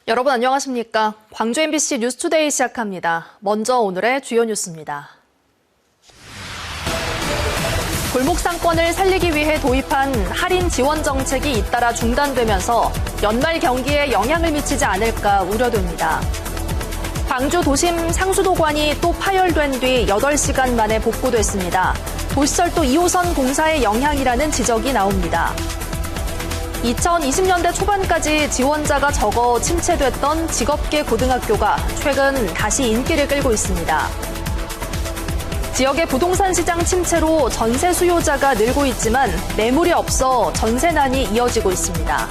여러분 안녕하십니까? 광주 MBC 뉴스투데이 시작합니다. 먼저 오늘의 주요 뉴스입니다. 골목 상권을 살리기 위해 도입한 할인 지원 정책이 잇따라 중단되면서 연말 경기에 영향을 미치지 않을까 우려됩니다. 광주 도심 상수도관이 또 파열된 뒤 8시간 만에 복구됐습니다. 도시철도 2호선 공사의 영향이라는 지적이 나옵니다. 2020년대 초반까지 지원자가 적어 침체됐던 직업계 고등학교가 최근 다시 인기를 끌고 있습니다. 지역의 부동산 시장 침체로 전세 수요자가 늘고 있지만 매물이 없어 전세난이 이어지고 있습니다.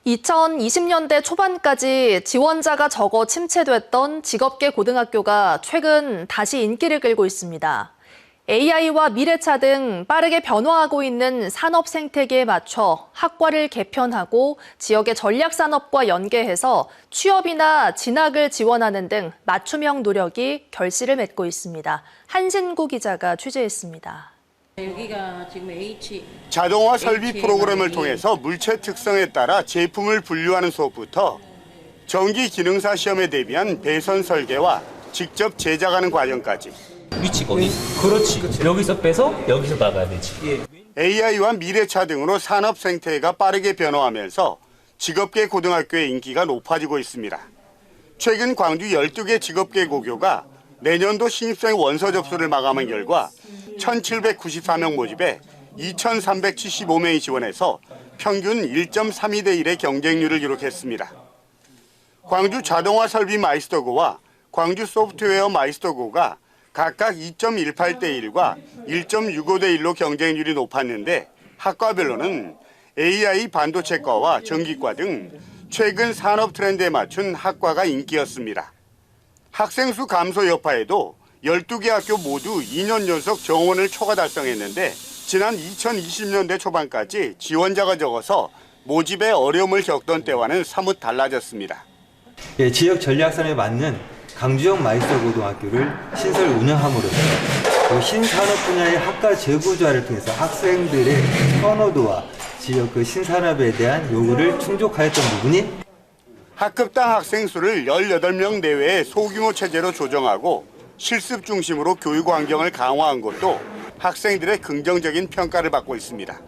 (2020년대) 초반까지 지원자가 적어 침체됐던 직업계 고등학교가 최근 다시 인기를 끌고 있습니다. AI와 미래차 등 빠르게 변화하고 있는 산업 생태계에 맞춰 학과를 개편하고 지역의 전략산업과 연계해서 취업이나 진학을 지원하는 등 맞춤형 노력이 결실을 맺고 있습니다. 한신구 기자가 취재했습니다. 여기가 지금 자동화 설비 프로그램을 통해서 물체 특성에 따라 제품을 분류하는 수업부터 전기 기능사 시험에 대비한 배선 설계와 직접 제작하는 과정까지 위치가 어디? 그렇지. 여기서 빼서 여기서 나가야 되지. AI와 미래차 등으로 산업 생태계가 빠르게 변화하면서 직업계 고등학교의 인기가 높아지고 있습니다. 최근 광주 12개 직업계 고교가 내년도 신입생 원서 접수를 마감한 결과 1,794명 모집에 2,375명이 지원해서 평균 1.32대 1의 경쟁률을 기록했습니다. 광주 자동화 설비 마이스터고와 광주 소프트웨어 마이스터고가 각각 2.18대 1과 1.65대 1로 경쟁률이 높았는데 학과별로는 AI 반도체과와 전기과 등 최근 산업 트렌드에 맞춘 학과가 인기였습니다. 학생 수 감소 여파에도 12개 학교 모두 2년 연속 정원을 초과 달성했는데 지난 2020년대 초반까지 지원자가 적어서 모집에 어려움을 겪던 때와는 사뭇 달라졌습니다. 지역 전략선에 맞는 강주형 마이스터 고등학교를 신설 운영함으로써 신산업 분야의 학과 재구조화를 통해서 학생들의 선호도와 지역 신산업에 대한 요구를 충족하였던 부분이 학급당 학생 수를 18명 내외의 소규모 체제로 조정하고 실습 중심으로 교육 환경을 강화한 것도 학생들의 긍정적인 평가를 받고 있습니다.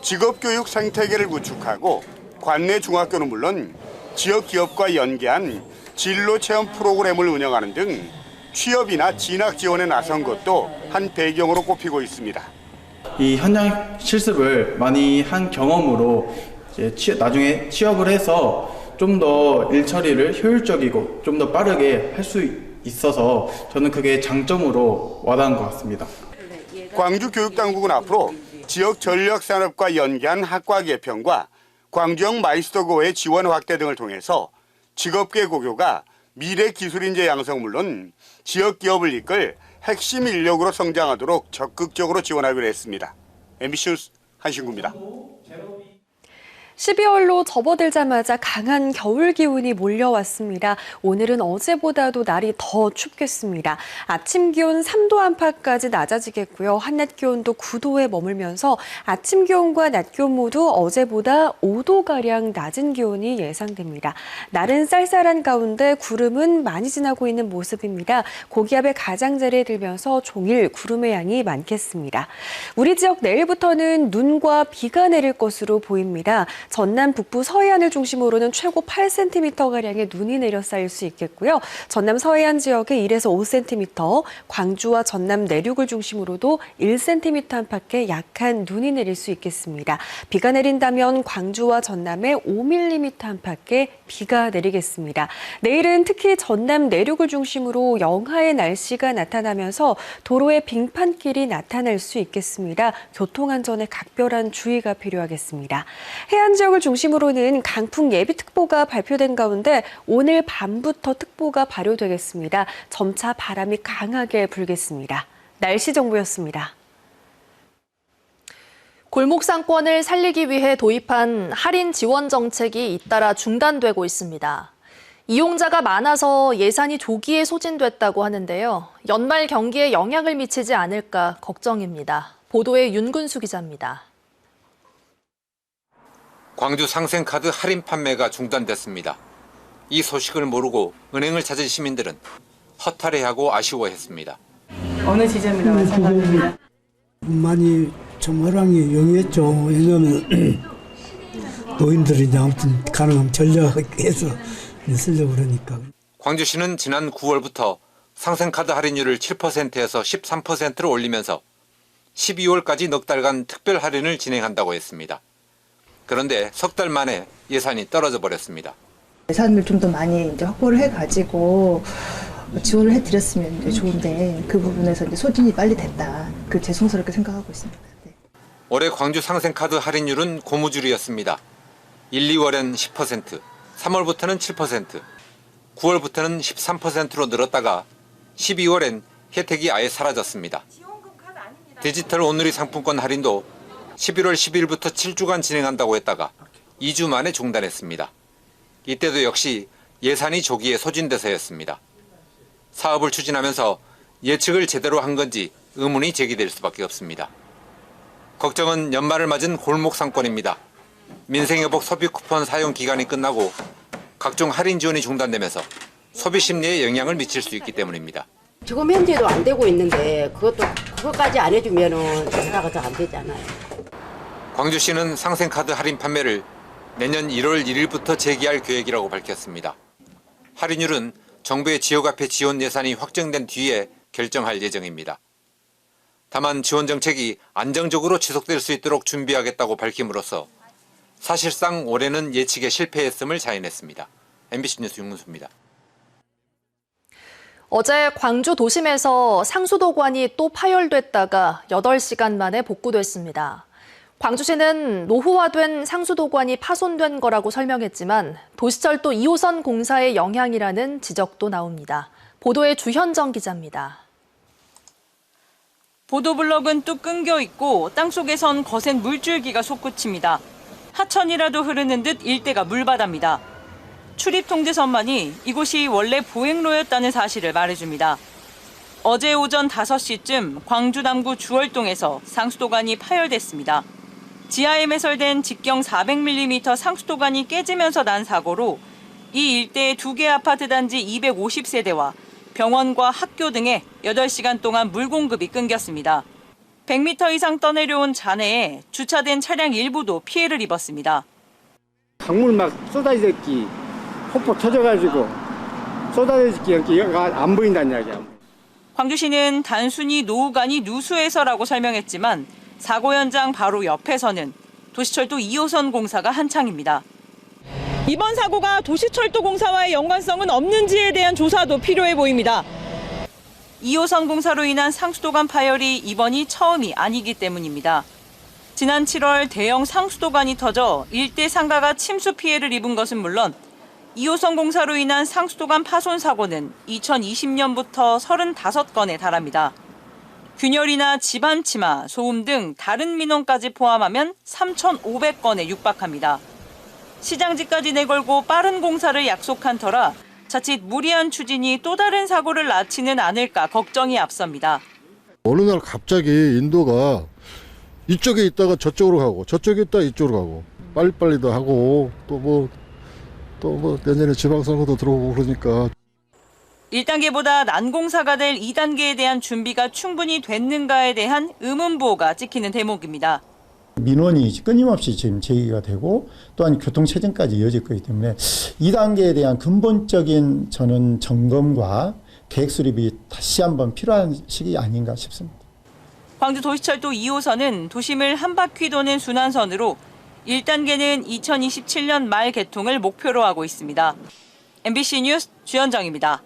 직업교육 생태계를 구축하고 관내 중학교는 물론 지역 기업과 연계한 진로 체험 프로그램을 운영하는 등 취업이나 진학 지원에 나선 것도 한 배경으로 꼽히고 있습니다. 이 현장 실습을 많이 한 경험으로 이제 나중에 취업을 해서 좀 더 일 처리를 효율적이고 좀 더 빠르게 할 수 있어서 저는 그게 장점으로 와닿은 것 같습니다. 광주 교육당국은 앞으로 지역 전략산업과 연계한 학과 개편과 광주형 마이스터고의 지원 확대 등을 통해서 직업계 고교가 미래 기술인재 양성 물론 지역 기업을 이끌 핵심 인력으로 성장하도록 적극적으로 지원하기로 했습니다. MBC 뉴스 한신구입니다. 12월로 접어들자마자 강한 겨울 기온이 몰려왔습니다. 오늘은 어제보다도 날이 더 춥겠습니다. 아침 기온 3도 안팎까지 낮아지겠고요. 한낮 기온도 9도에 머물면서 아침 기온과 낮 기온 모두 어제보다 5도가량 낮은 기온이 예상됩니다. 날은 쌀쌀한 가운데 구름은 많이 지나고 있는 모습입니다. 고기압의 가장자리에 들면서 종일 구름의 양이 많겠습니다. 우리 지역 내일부터는 눈과 비가 내릴 것으로 보입니다. 전남 북부 서해안을 중심으로는 최고 8cm가량의 눈이 내려 쌓일 수 있겠고요. 전남 서해안 지역에 1에서 5cm, 광주와 전남 내륙을 중심으로도 1cm 안팎의 약한 눈이 내릴 수 있겠습니다. 비가 내린다면 광주와 전남에 5mm 안팎의 비가 내리겠습니다. 내일은 특히 전남 내륙을 중심으로 영하의 날씨가 나타나면서 도로에 빙판길이 나타날 수 있겠습니다. 교통안전에 각별한 주의가 필요하겠습니다. 해안 지역을 중심으로는 강풍 예비특보가 발표된 가운데 오늘 밤부터 특보가 발효되겠습니다. 점차 바람이 강하게 불겠습니다. 날씨 정보였습니다. 골목 상권을 살리기 위해 도입한 할인 지원 정책이 잇따라 중단되고 있습니다. 이용자가 많아서 예산이 조기에 소진됐다고 하는데요. 연말 경기에 영향을 미치지 않을까 걱정입니다. 보도에 윤근수 기자입니다. 광주 상생카드 할인 판매가 중단됐습니다. 이 소식을 모르고 은행을 찾은 시민들은 허탈해하고 아쉬워했습니다. 어느 지점이라고 생각합니다. 많이 좀 호랑이 용이했죠. 왜냐하면 노인들이 이제 아무튼 가능하면 전략해서 쓰려고 그러니까. 광주시는 지난 9월부터 상생카드 할인율을 7%에서 13%로 올리면서 12월까지 넉 달간 특별 할인을 진행한다고 했습니다. 그런데 석 달 만에 예산이 떨어져 버렸습니다. 예산을 좀 더 많이 이제 확보를 해가지고 지원을 해드렸으면 이제 좋은데 그 부분에서 이제 소진이 빨리 됐다. 그 죄송스럽게 생각하고 있습니다. 네. 올해 광주 상생카드 할인율은 고무줄이었습니다. 1, 2월엔 10%, 3월부터는 7%, 9월부터는 13%로 늘었다가 12월엔 혜택이 아예 사라졌습니다. 디지털 온누리 상품권 할인도 11월 10일부터 7주간 진행한다고 했다가 2주 만에 중단했습니다. 이때도 역시 예산이 조기에 소진돼서였습니다. 사업을 추진하면서 예측을 제대로 한 건지 의문이 제기될 수밖에 없습니다. 걱정은 연말을 맞은 골목 상권입니다. 민생회복 소비 쿠폰 사용 기간이 끝나고 각종 할인 지원이 중단되면서 소비 심리에 영향을 미칠 수 있기 때문입니다. 지금 현재도 안 되고 있는데 그것까지 안 해주면은 장사가 잘 안 되잖아요. 광주시는 상생카드 할인 판매를 내년 1월 1일부터 재개할 계획이라고 밝혔습니다. 할인율은 정부의 지역화폐 지원 예산이 확정된 뒤에 결정할 예정입니다. 다만 지원 정책이 안정적으로 지속될 수 있도록 준비하겠다고 밝힘으로써 사실상 올해는 예측에 실패했음을 자인했습니다. MBC 뉴스 윤문수입니다. 어제 광주 도심에서 상수도관이 또 파열됐다가 8시간 만에 복구됐습니다. 광주시는 노후화된 상수도관이 파손된 거라고 설명했지만 도시철도 2호선 공사의 영향이라는 지적도 나옵니다. 보도에 주현정 기자입니다. 보도블럭은 뚝 끊겨 있고 땅속에선 거센 물줄기가 솟구칩니다. 하천이라도 흐르는 듯 일대가 물바다입니다. 출입 통제선만이 이곳이 원래 보행로였다는 사실을 말해줍니다. 어제 오전 5시쯤 광주 남구 주월동에서 상수도관이 파열됐습니다. 지하에 매설된 직경 400mm 상수도관이 깨지면서 난 사고로 이 일대의 2개 아파트 단지 250세대와 병원과 학교 등에 8시간 동안 물 공급이 끊겼습니다. 100m 이상 떠내려온 잔해에 주차된 차량 일부도 피해를 입었습니다. 강물 막 쏟아지기 폭포 터져가지고 쏟아지기 안 보인다는 이야기야. 광주시는 단순히 노후관이 누수해서라고 설명했지만 사고 현장 바로 옆에서는 도시철도 2호선 공사가 한창입니다. 이번 사고가 도시철도 공사와의 연관성은 없는지에 대한 조사도 필요해 보입니다. 2호선 공사로 인한 상수도관 파열이 이번이 처음이 아니기 때문입니다. 지난 7월 대형 상수도관이 터져 일대 상가가 침수 피해를 입은 것은 물론 2호선 공사로 인한 상수도관 파손 사고는 2020년부터 35건에 달합니다. 균열이나 집안 침하, 소음 등 다른 민원까지 포함하면 3,500건에 육박합니다. 시장지까지 내걸고 빠른 공사를 약속한 터라 자칫 무리한 추진이 또 다른 사고를 낳지는 않을까 걱정이 앞섭니다. 어느 날 갑자기 인도가 이쪽에 있다가 저쪽으로 가고 저쪽에 있다가 이쪽으로 가고 빨리빨리도 하고 또 뭐 내년에 지방선거도 들어오고 그러니까 1단계보다 난공사가 될 2단계에 대한 준비가 충분히 됐는가에 대한 의문부호가 찍히는 대목입니다. 민원이 끊임없이 지금 제기가 되고 또한 교통체증까지 이어질 거기 때문에 2단계에 대한 근본적인 저는 점검과 계획 수립이 다시 한번 필요한 시기 아닌가 싶습니다. 광주 도시철도 2호선은 도심을 한 바퀴 도는 순환선으로 1단계는 2027년 말 개통을 목표로 하고 있습니다. MBC 뉴스 주현정입니다.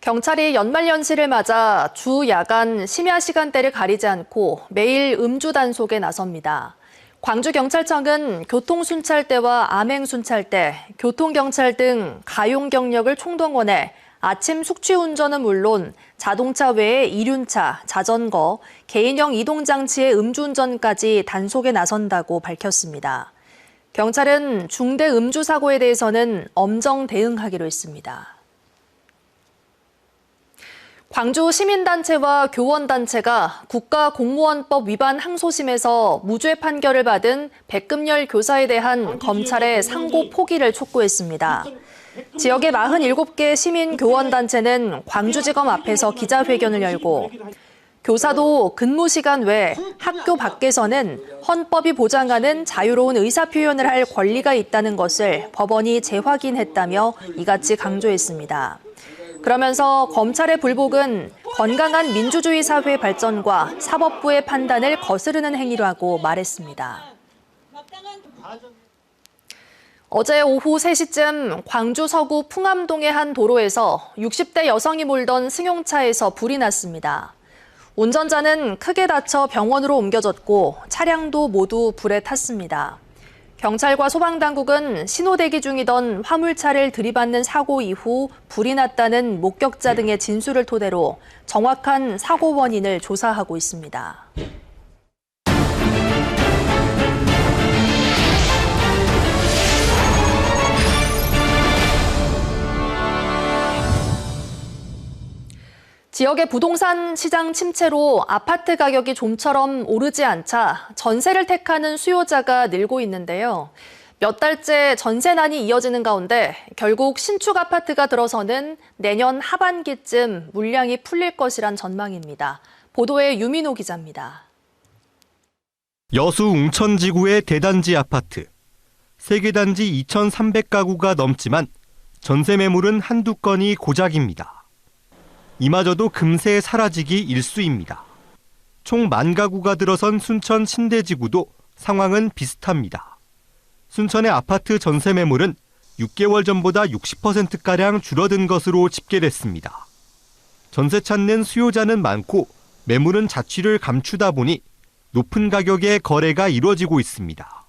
경찰이 연말연시를 맞아 주 야간 심야 시간대를 가리지 않고 매일 음주 단속에 나섭니다. 광주경찰청은 교통순찰대와 암행순찰대, 교통경찰 등 가용경력을 총동원해 아침 숙취운전은 물론 자동차 외에 이륜차, 자전거, 개인형 이동장치의 음주운전까지 단속에 나선다고 밝혔습니다. 경찰은 중대 음주 사고에 대해서는 엄정 대응하기로 했습니다. 광주 시민단체와 교원단체가 국가공무원법 위반 항소심에서 무죄 판결을 받은 백금열 교사에 대한 검찰의 상고 포기를 촉구했습니다. 지역의 47개 시민교원단체는 광주지검 앞에서 기자회견을 열고 교사도 근무 시간 외 학교 밖에서는 헌법이 보장하는 자유로운 의사표현을 할 권리가 있다는 것을 법원이 재확인했다며 이같이 강조했습니다. 그러면서 검찰의 불복은 건강한 민주주의 사회 발전과 사법부의 판단을 거스르는 행위라고 말했습니다. 어제 오후 3시쯤 광주 서구 풍암동의 한 도로에서 60대 여성이 몰던 승용차에서 불이 났습니다. 운전자는 크게 다쳐 병원으로 옮겨졌고 차량도 모두 불에 탔습니다. 경찰과 소방당국은 신호대기 중이던 화물차를 들이받는 사고 이후 불이 났다는 목격자 등의 진술을 토대로 정확한 사고 원인을 조사하고 있습니다. 지역의 부동산 시장 침체로 아파트 가격이 좀처럼 오르지 않자 전세를 택하는 수요자가 늘고 있는데요. 몇 달째 전세난이 이어지는 가운데 결국 신축 아파트가 들어서는 내년 하반기쯤 물량이 풀릴 것이란 전망입니다. 보도에 유민호 기자입니다. 여수 웅천지구의 대단지 아파트. 세개 단지 2,300가구가 넘지만 전세 매물은 한두 건이 고작입니다. 이마저도 금세 사라지기 일쑤입니다. 총 10,000가구가 들어선 순천 신대지구도 상황은 비슷합니다. 순천의 아파트 전세 매물은 6개월 전보다 60%가량 줄어든 것으로 집계됐습니다. 전세 찾는 수요자는 많고 매물은 자취를 감추다 보니 높은 가격의 거래가 이루어지고 있습니다.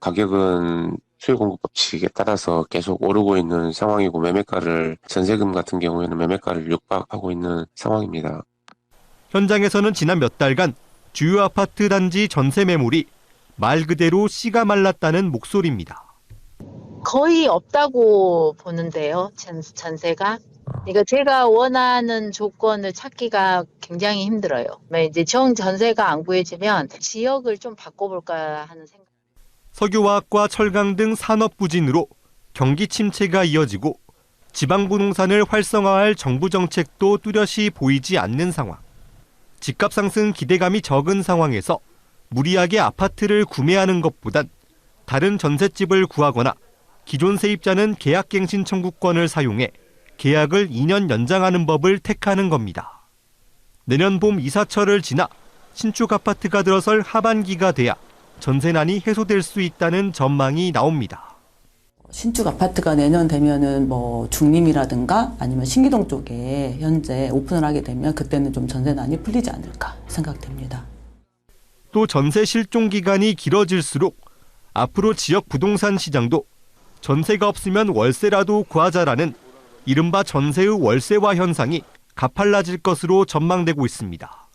가격은 수요 공급 법칙에 따라서 계속 오르고 있는 상황이고 전세금 같은 경우에는 매매가를 육박하고 있는 상황입니다. 현장에서는 지난 몇 달간 주요 아파트 단지 전세 매물이 말 그대로 씨가 말랐다는 목소리입니다. 거의 없다고 보는데요, 전세가. 그러니까 제가 원하는 조건을 찾기가 굉장히 힘들어요. 이제 전세가 안 구해지면 지역을 좀 바꿔볼까 하는 생각. 석유화학과 철강 등 산업 부진으로 경기 침체가 이어지고 지방 부동산을 활성화할 정부 정책도 뚜렷이 보이지 않는 상황. 집값 상승 기대감이 적은 상황에서 무리하게 아파트를 구매하는 것보단 다른 전셋집을 구하거나 기존 세입자는 계약갱신 청구권을 사용해 계약을 2년 연장하는 법을 택하는 겁니다. 내년 봄 이사철을 지나 신축 아파트가 들어설 하반기가 돼야 전세난이 해소될 수 있다는 전망이 나옵니다. 신축 아파트가 내년 되면은 중림이라든가 아니면 신기동 쪽에 현재 오픈을 하게 되면 그때는 좀 전세난이 풀리지 않을까 생각됩니다. 또 전세 실종 기간이 길어질수록 앞으로 지역 부동산 시장도 전세가 없으면 월세라도 구하자라는 이른바 전세의 월세화 현상이 가팔라질 것으로 전망되고 있습니다.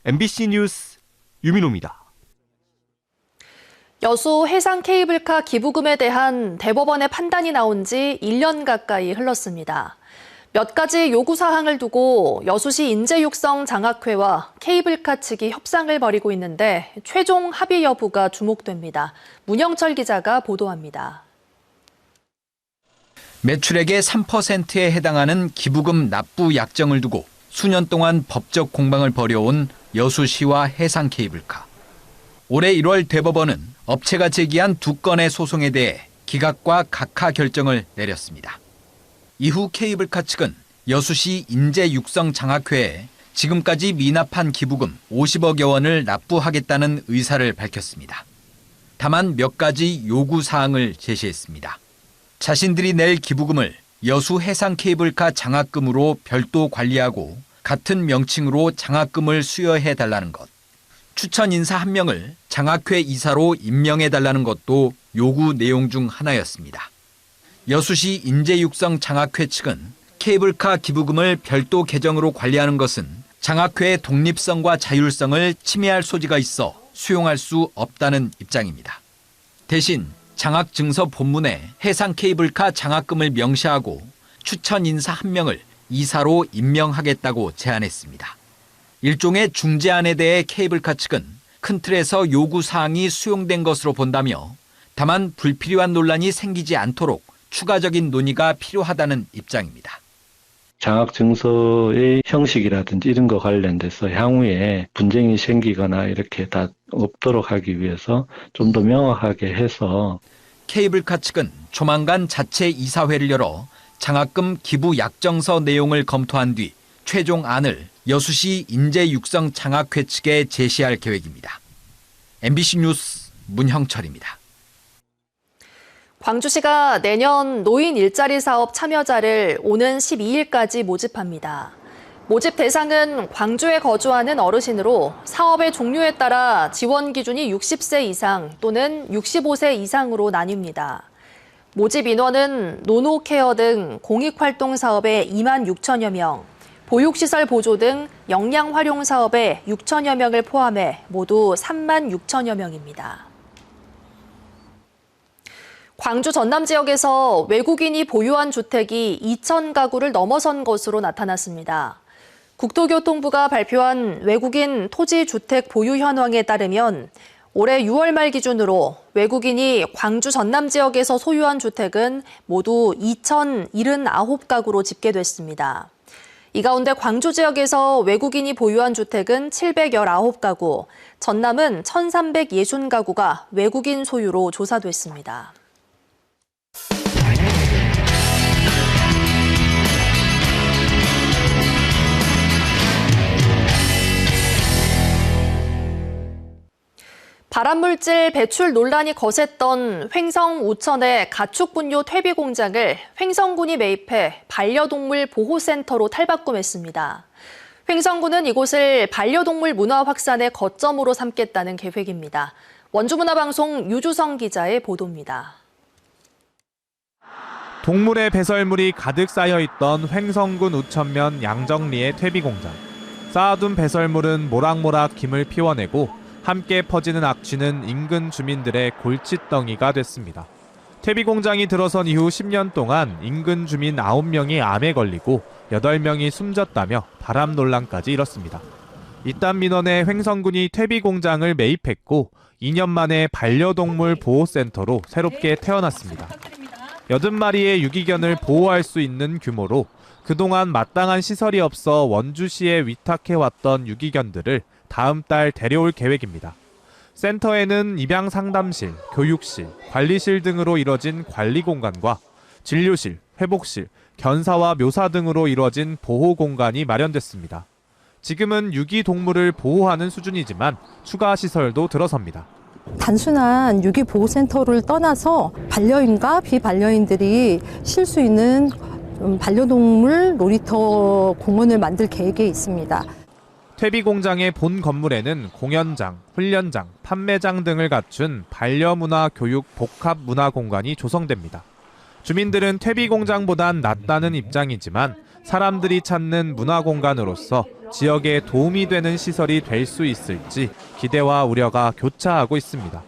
MBC 뉴스 유민호입니다. 여수 해상 케이블카 기부금에 대한 대법원의 판단이 나온 지 1년 가까이 흘렀습니다. 몇 가지 요구사항을 두고 여수시 인재육성 장학회와 케이블카 측이 협상을 벌이고 있는데 최종 합의 여부가 주목됩니다. 문영철 기자가 보도합니다. 매출액의 3%에 해당하는 기부금 납부 약정을 두고 수년 동안 법적 공방을 벌여온 여수시와 해상 케이블카. 올해 1월 대법원은 업체가 제기한 2건의 소송에 대해 기각과 각하 결정을 내렸습니다. 이후 케이블카 측은 여수시 인재육성장학회에 지금까지 미납한 기부금 50억여 원을 납부하겠다는 의사를 밝혔습니다. 다만 몇 가지 요구사항을 제시했습니다. 자신들이 낼 기부금을 여수 해상 케이블카 장학금으로 별도 관리하고 같은 명칭으로 장학금을 수여해달라는 것. 추천 인사 1명을 장학회 이사로 임명해달라는 것도 요구 내용 중 하나였습니다. 여수시 인재육성 장학회 측은 케이블카 기부금을 별도 계정으로 관리하는 것은 장학회의 독립성과 자율성을 침해할 소지가 있어 수용할 수 없다는 입장입니다. 대신 장학증서 본문에 해상 케이블카 장학금을 명시하고 추천 인사 1명을 이사로 임명하겠다고 제안했습니다. 일종의 중재안에 대해 케이블카 측은 큰 틀에서 요구 사항이 수용된 것으로 본다며 다만 불필요한 논란이 생기지 않도록 추가적인 논의가 필요하다는 입장입니다. 장학증서의 형식이라든지 이런 거 관련돼서 향후에 분쟁이 생기거나 이렇게 다 없도록 하기 위해서 좀 더 명확하게 해서 케이블카 측은 조만간 자체 이사회를 열어 장학금 기부 약정서 내용을 검토한 뒤 최종 안을 여수시 인재육성 장학회 측에 제시할 계획입니다. MBC 뉴스 문형철입니다. 광주시가 내년 노인 일자리 사업 참여자를 오는 12일까지 모집합니다. 모집 대상은 광주에 거주하는 어르신으로 사업의 종류에 따라 지원 기준이 60세 이상 또는 65세 이상으로 나뉩니다. 모집 인원은 노노케어 등 공익활동 사업에 2만 6천여 명, 보육시설 보조 등 역량 활용 사업에 6천여 명을 포함해 모두 3만 6천여 명입니다. 광주 전남 지역에서 외국인이 보유한 주택이 2천 가구를 넘어선 것으로 나타났습니다. 국토교통부가 발표한 외국인 토지 주택 보유 현황에 따르면 올해 6월 말 기준으로 외국인이 광주 전남 지역에서 소유한 주택은 모두 2,079가구로 집계됐습니다. 이 가운데 광주 지역에서 외국인이 보유한 주택은 719가구, 전남은 1,360가구가 외국인 소유로 조사됐습니다. 발암물질 배출 논란이 거셌던 횡성 우천의 가축 분뇨 퇴비 공장을 횡성군이 매입해 반려동물 보호센터로 탈바꿈했습니다. 횡성군은 이곳을 반려동물 문화 확산의 거점으로 삼겠다는 계획입니다. 원주문화방송 유주성 기자의 보도입니다. 동물의 배설물이 가득 쌓여있던 횡성군 우천면 양정리의 퇴비 공장. 쌓아둔 배설물은 모락모락 김을 피워내고 함께 퍼지는 악취는 인근 주민들의 골칫덩이가 됐습니다. 퇴비 공장이 들어선 이후 10년 동안 인근 주민 9명이 암에 걸리고 8명이 숨졌다며 발암 논란까지 일었습니다. 이딴 민원에 횡성군이 퇴비 공장을 매입했고 2년 만에 반려동물 보호센터로 새롭게 태어났습니다. 80마리의 유기견을 보호할 수 있는 규모로 그동안 마땅한 시설이 없어 원주시에 위탁해왔던 유기견들을 다음 달 데려올 계획입니다. 센터에는 입양 상담실, 교육실, 관리실 등으로 이뤄진 관리 공간과 진료실, 회복실, 견사와 묘사 등으로 이뤄진 보호 공간이 마련됐습니다. 지금은 유기동물을 보호하는 수준이지만 추가 시설도 들어섭니다. 단순한 유기보호센터를 떠나서 반려인과 비반려인들이 쉴 수 있는 반려동물 놀이터 공원을 만들 계획에 있습니다. 퇴비 공장의 본 건물에는 공연장, 훈련장, 판매장 등을 갖춘 반려문화 교육 복합 문화 공간이 조성됩니다. 주민들은 퇴비 공장보단 낫다는 입장이지만 사람들이 찾는 문화 공간으로서 지역에 도움이 되는 시설이 될 수 있을지 기대와 우려가 교차하고 있습니다.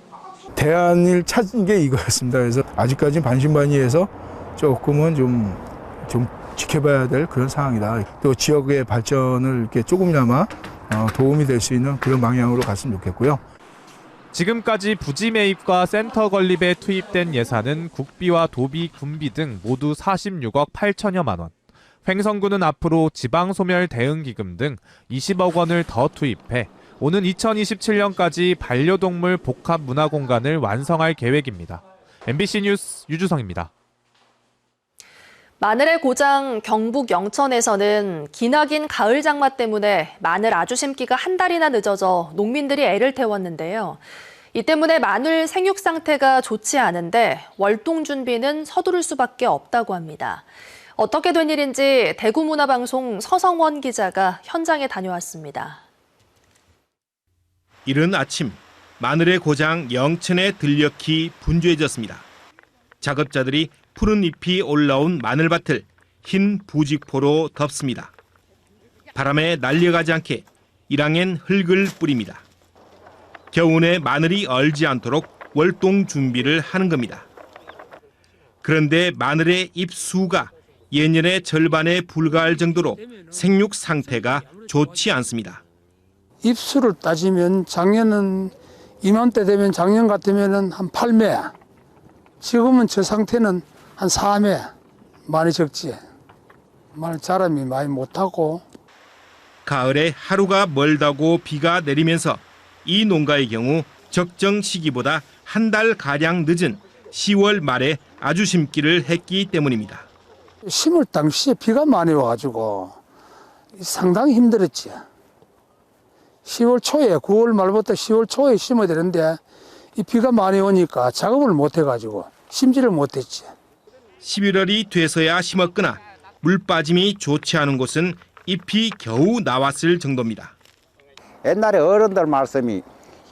대안을 찾은 게 이거였습니다. 그래서 아직까지는 반신반의해서 조금은 좀 지켜봐야 될 그런 상황이다. 또 지역의 발전을 이렇게 조금이나마 도움이 될 수 있는 그런 방향으로 갔으면 좋겠고요. 지금까지 부지 매입과 센터 건립에 투입된 예산은 국비와 도비, 군비 등 모두 46억 8천여만 원. 횡성군은 앞으로 지방소멸 대응기금 등 20억 원을 더 투입해 오는 2027년까지 반려동물 복합문화공간을 완성할 계획입니다. MBC 뉴스 유주성입니다. 마늘의 고장 경북 영천에서는 기나긴 가을 장마 때문에 마늘 아주 심기가 한 달이나 늦어져 농민들이 애를 태웠는데요. 이 때문에 마늘 생육 상태가 좋지 않은데 월동 준비는 서두를 수밖에 없다고 합니다. 어떻게 된 일인지 대구문화방송 서성원 기자가 현장에 다녀왔습니다. 이른 아침 마늘의 고장 영천에 들녘이 분주해졌습니다. 작업자들이 푸른 잎이 올라온 마늘밭을 흰 부직포로 덮습니다. 바람에 날려가지 않게 일항엔 흙을 뿌립니다. 겨우내 마늘이 얼지 않도록 월동 준비를 하는 겁니다. 그런데 마늘의 잎 수가 예년의 절반에 불과할 정도로 생육 상태가 좋지 않습니다. 입수를 따지면 작년은 이맘때 되면 작년 같으면 한 8매, 지금은 저 상태는 한 4매, 많이 적지. 많이 자람이 많이 못하고. 가을에 하루가 멀다고 비가 내리면서 이 농가의 경우 적정 시기보다 한 달 가량 늦은 10월 말에 아주 심기를 했기 때문입니다. 심을 당시에 비가 많이 와가지고 상당히 힘들었지. 10월 초에 9월 말부터 10월 초에 심어야 되는데 이 비가 많이 오니까 작업을 못 해가지고 심지를 못했지. 11월이 돼서야 심었거나 물 빠짐이 좋지 않은 곳은 잎이 겨우 나왔을 정도입니다. 옛날에 어른들 말씀이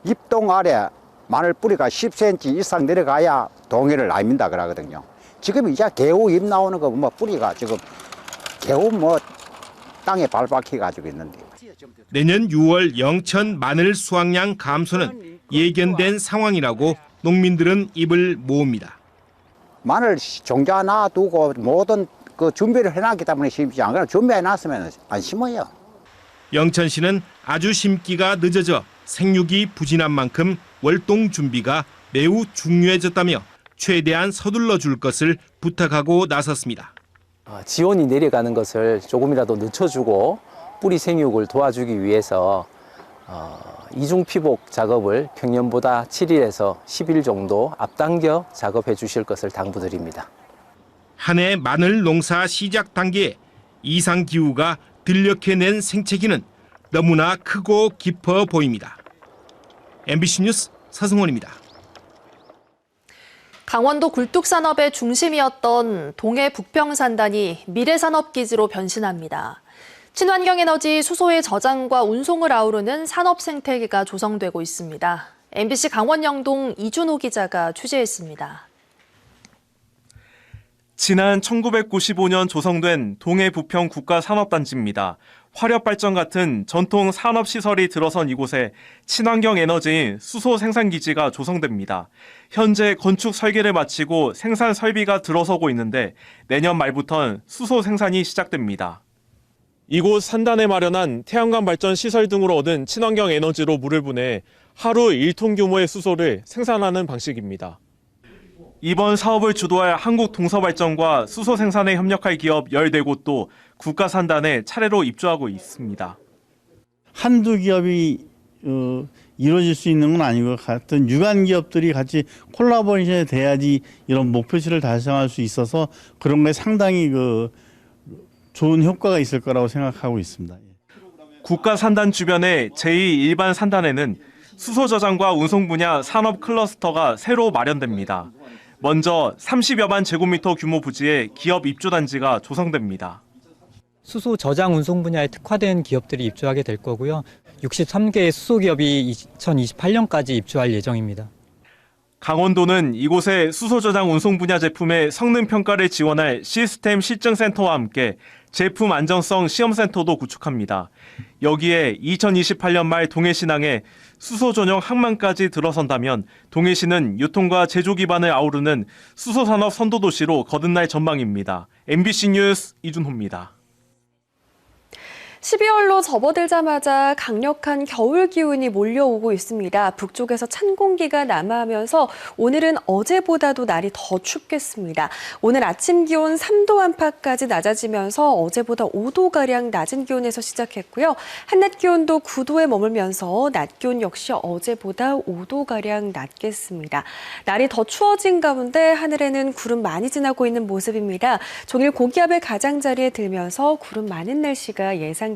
잎동 아래 마늘 뿌리가 10cm 이상 내려가야 동해를 알민다 그러거든요. 지금 이제 겨우 잎 나오는 거 뭐 뿌리가 지금 겨우 뭐 땅에 발박혀 가지고 있는데. 내년 6월 영천 마늘 수확량 감소는 예견된 상황이라고 농민들은 입을 모읍니다. 마늘 종자 놔두고 모든 그 준비를 해놨기 때문에 심지 안 그러면 준비해놨으면 안 심어요. 영천시는 아주 심기가 늦어져 생육이 부진한 만큼 월동 준비가 매우 중요해졌다며 최대한 서둘러 줄 것을 부탁하고 나섰습니다. 지온이 내려가는 것을 조금이라도 늦춰주고 뿌리 생육을 도와주기 위해서 이중 피복 작업을 평년보다 7일에서 10일 정도 앞당겨 작업해 주실 것을 당부드립니다. 한 해 마늘 농사 시작 단계에 이상 기후가 들녘해낸 생채기는 너무나 크고 깊어 보입니다. MBC 뉴스 서승원입니다. 강원도 굴뚝산업의 중심이었던 동해 북평산단이 미래산업기지로 변신합니다. 친환경에너지 수소의 저장과 운송을 아우르는 산업생태계가 조성되고 있습니다. MBC 강원 영동 이준호 기자가 취재했습니다. 지난 1995년 조성된 동해 부평 국가산업단지입니다. 화력발전 같은 전통 산업시설이 들어선 이곳에 친환경 에너지인 수소 생산기지가 조성됩니다. 현재 건축 설계를 마치고 생산 설비가 들어서고 있는데 내년 말부터는 수소 생산이 시작됩니다. 이곳 산단에 마련한 태양광 발전 시설 등으로 얻은 친환경 에너지로 물을 분해 하루 1톤 규모의 수소를 생산하는 방식입니다. 이번 사업을 주도할 한국동서발전과 수소 생산에 협력할 기업 14곳도 국가산단에 차례로 입주하고 있습니다. 한두 기업이 이루어질 수 있는 건 아닌 것 같은 유관 기업들이 같이 콜라보레이션이 돼야지 이런 목표치를 달성할 수 있어서 그런 게 상당히 좋은 효과가 있을 거라고 생각하고 있습니다. 국가산단 주변의 제2일반 산단에는 수소 저장과 운송 분야 산업 클러스터가 새로 마련됩니다. 먼저 30여만 제곱미터 규모 부지에 기업 입주단지가 조성됩니다. 수소 저장 운송 분야에 특화된 기업들이 입주하게 될 거고요. 63개의 수소 기업이 2028년까지 입주할 예정입니다. 강원도는 이곳에 수소 저장 운송 분야 제품의 성능 평가를 지원할 시스템 실증센터와 함께 제품 안전성 시험센터도 구축합니다. 여기에 2028년 말 동해신항에 수소 전용 항만까지 들어선다면 동해시는 유통과 제조 기반을 아우르는 수소산업 선도도시로 거듭날 전망입니다. MBC 뉴스 이준호입니다. 12월로 접어들자마자 강력한 겨울 기운이 몰려오고 있습니다. 북쪽에서 찬 공기가 남하하면서 오늘은 어제보다도 날이 더 춥겠습니다. 오늘 아침 기온 3도 안팎까지 낮아지면서 어제보다 5도가량 낮은 기온에서 시작했고요. 한낮 기온도 9도에 머물면서 낮 기온 역시 어제보다 5도가량 낮겠습니다. 날이 더 추워진 가운데 하늘에는 구름 많이 지나고 있는 모습입니다. 종일 고기압의 가장자리에 들면서 구름 많은 날씨가 예상됩니다.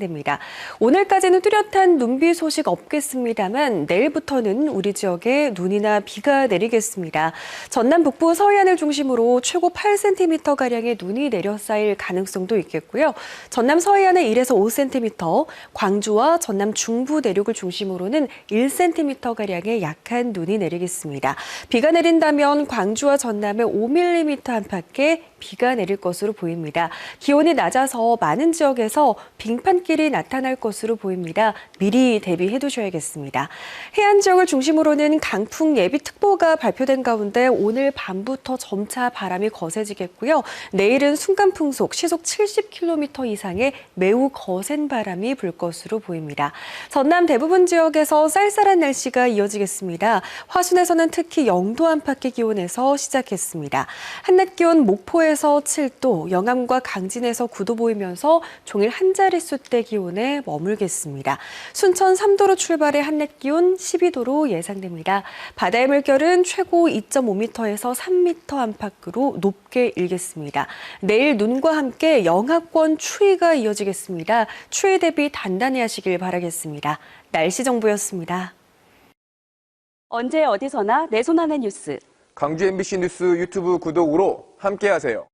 오늘까지는 뚜렷한 눈비 소식 없겠습니다만 내일부터는 우리 지역에 눈이나 비가 내리겠습니다. 전남 북부 서해안을 중심으로 최고 8cm가량의 눈이 내려 쌓일 가능성도 있겠고요. 전남 서해안에 1에서 5cm, 광주와 전남 중부 내륙을 중심으로는 1cm가량의 약한 눈이 내리겠습니다. 비가 내린다면 광주와 전남에 5mm 안팎의 비가 내릴 것으로 보입니다. 기온이 낮아서 많은 지역에서 빙판길이 나타날 것으로 보입니다. 미리 대비해 두셔야겠습니다. 해안 지역을 중심으로는 강풍 예비특보가 발표된 가운데 오늘 밤부터 점차 바람이 거세지겠고요. 내일은 순간풍속 시속 70km 이상의 매우 거센 바람이 불 것으로 보입니다. 전남 대부분 지역에서 쌀쌀한 날씨가 이어지겠습니다. 화순에서는 특히 영도 안팎의 기온에서 시작했습니다. 한낮 기온 목포에서 7도, 영암과 강진에서 9도 보이면서 종일 한 자릿수대 기온에 머물겠습니다. 순천 3도로 출발해 한낮 기온 12도로 예상됩니다. 바다의 물결은 최고 2.5m에서 3m 안팎으로 높게 일겠습니다. 내일 눈과 함께 영하권 추위가 이어지겠습니다. 추위 대비 단단히 하시길 바라겠습니다. 날씨 정보였습니다. 언제 어디서나 내 손 안의 뉴스. 광주 MBC 뉴스 유튜브 구독으로 함께하세요.